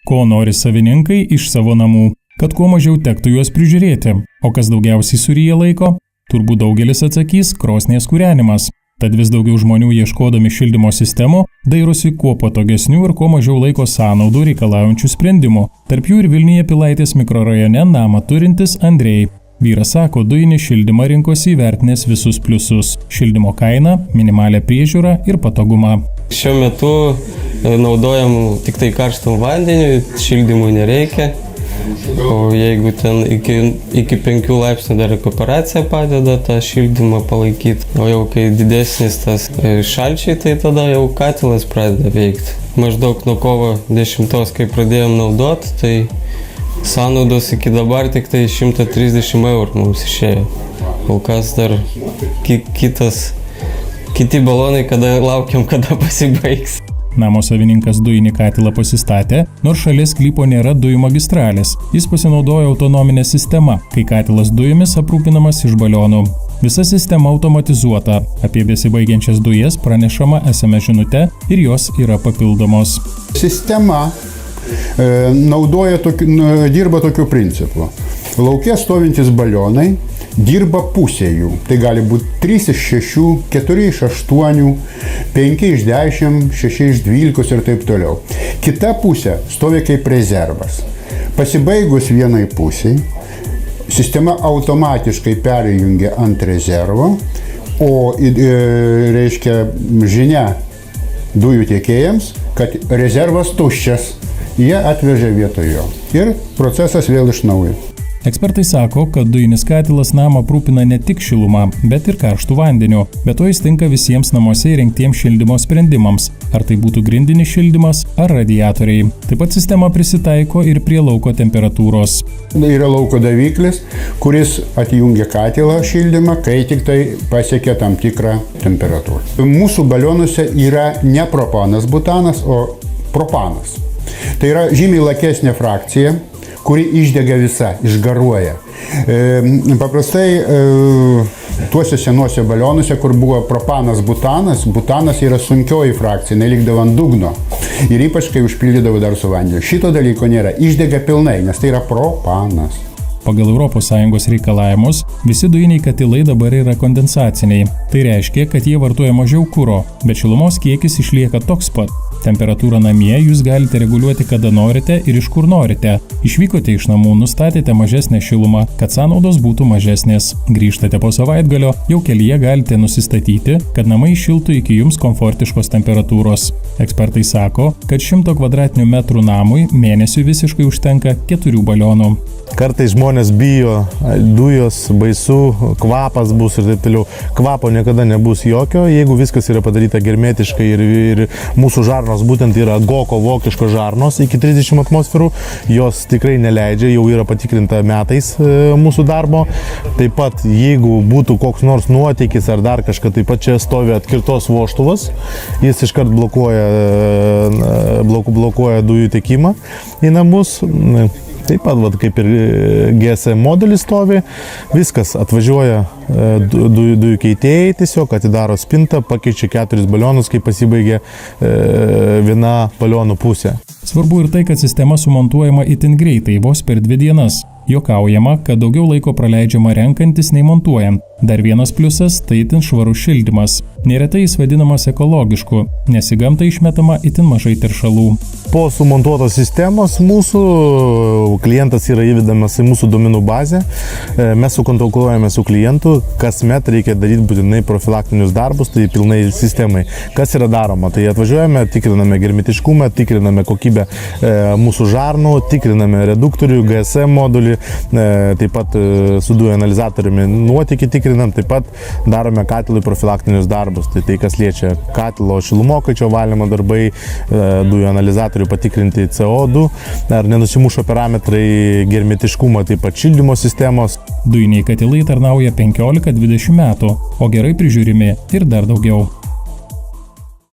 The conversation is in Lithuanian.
ko nori savininkai iš savo namų, kad kuo mažiau tektų juos prižiūrėti, o kas daugiausiai suryja laiko, turbūt daugelis atsakys krosnies kūrenimas. Tad vis daugiau žmonių ieškodami šildymo sistemų dairosi kuo patogesnių ir kuo mažiau laiko sąnaudų reikalaujančių sprendimų. Tarp jų ir Vilniuje Pilaitės mikrorajone namą turintis Andrėjai. Vyras sako, dujinį šildymą rinkosi įvertinęs visus pliusus – šildymo kainą, minimalią priežiūrą ir patogumą. Šiuo metu naudojam tik tai karštam vandeniu, šildymui nereikia. O jeigu ten iki 5 laipsnių dar rekuperacija padeda tą šildymą palaikyti, o jau kai didesnis tas šalčiai, tai tada jau katilas pradeda veikti. Maždaug nuo kovo 10, kai pradėjom naudoti, tai sąnaudos iki dabar tik tai 130 eurų mums išėjo. Kol kas dar kiti balonai, kada laukiam, kada pasibaigs. Namo savininkas dujinį katilą pasistatė, nors šalia sklypo nėra dujų magistralės. Jis pasinaudojo autonominę sistemą, kai katilas dujomis aprūpinamas iš balionų. Visa sistema automatizuota. Apie besibaigiančias dujas pranešama SMS žinute ir jos yra papildomos. Sistema dirba tokiu principu. Lauke stovintis balionai dirba pusė jų. Tai gali būti 3 iš 6, 4 iš 8, 5 iš 10, 6 iš 12 ir taip toliau. Kita pusė stovi kaip rezervas. Pasibaigus vienai pusiai, sistema automatiškai perjungia ant rezervo, o reiškia žinia dujų tiekėjams, kad rezervas tuščias. Jie atvežė vietoj jo. Ir procesas vėl iš naujo. Ekspertai sako, kad dujinis katilas namą aprūpina ne tik šilumą, bet ir karštų vandeniu. Be to jis tinka visiems namuose įrengtiems šildymo sprendimams, ar tai būtų grindinis šildymas ar radiatoriai. Taip pat sistema prisitaiko ir prie lauko temperatūros. Yra lauko daviklis, kuris atjungia katilą šildymą, kai tik tai pasiekia tam tikrą temperatūrą. Mūsų balionuose yra ne propanas butanas, o propanas. Tai yra žymiai lakesnė frakcija, kuri išdega visa, išgaruoja. Paprastai tuose senuose balionuose, kur buvo propanas, butanas yra sunkioji frakcija, nelikdavo ant dugno. Ir ypač, kai užpildydavo dar su vandeniu. Šito dalyko nėra, išdega pilnai, nes tai yra propanas. Pagal ES reikalavimus, visi dujiniai katilai dabar yra kondensaciniai. Tai reiškia, kad jie vartoja mažiau kuro, bet šilumos kiekis išlieka toks pat. Temperatūrą namie jūs galite reguliuoti kada norite ir iš kur norite. Išvykote iš namų, nustatėte mažesnę šilumą, kad sąnaudos būtų mažesnės. Grįžtate po savaitgalio, jau kelyje galite nusistatyti, kad namai šiltų iki jums komfortiškos temperatūros. Ekspertai sako, kad 100 m2 namui mėnesiui visiškai užtenka 4 balionų. Kartais žmonės bijo, dujos, baisu, kvapas bus ir taip toliau. Kvapo niekada nebus jokio, jeigu viskas yra padaryta germetiškai ir mūsų žarnos būtent yra Goko vokiško žarnos iki 30 atmosferų, jos tikrai neleidžia, jau yra patikrinta metais mūsų darbo. Taip pat, jeigu būtų koks nors nuotėkis ar dar kažką, taip pat čia stovi atkirtos vožtuvas, jis iškart blokuoja dujų tiekimą į namus. Taip pat, kaip ir GSM modelis stovi, viskas atvažiuoja dujų keitėjai, tiesiog atidaro spintą, pakeičia 4 balionus, kai pasibaigia viena balionų pusė. Svarbu ir tai, kad sistema sumontuojama itin greitai, vos per 2 dienas. Juokaujama, kad daugiau laiko praleidžiama renkantis nei montuojant. Dar vienas pliusas – tai itin švarus šildymas. Neretai jis vadinamas ekologišku, nes į gamtą išmetama itin mažai teršalų. Po sumontuotos sistemos mūsų klientas yra įvedamas į mūsų duomenų bazę. Mes sukontaktuojame su klientu, kasmet reikia daryti būtinai profilaktinius darbus, tai pilnai sistemai. Kas yra daroma? Tai atvažiuojame, tikriname germetiškumą, tikriname kokybę mūsų žarnų, tikriname reduktorių, GSM modulį, taip pat su dujų analizatoriumi nuotėkį tikrinam, taip pat darome katilui profilaktinius darbus. Tai kas liečia katilo šilumokaičio valymo darbai, dujų analizatorių patikrinti CO2, ar nenusimušo parametrai, germetiškumo, taip pat šildymo sistemos. Dujiniai katilai tarnauja 15-20 metų, o gerai prižiūrimi ir dar daugiau.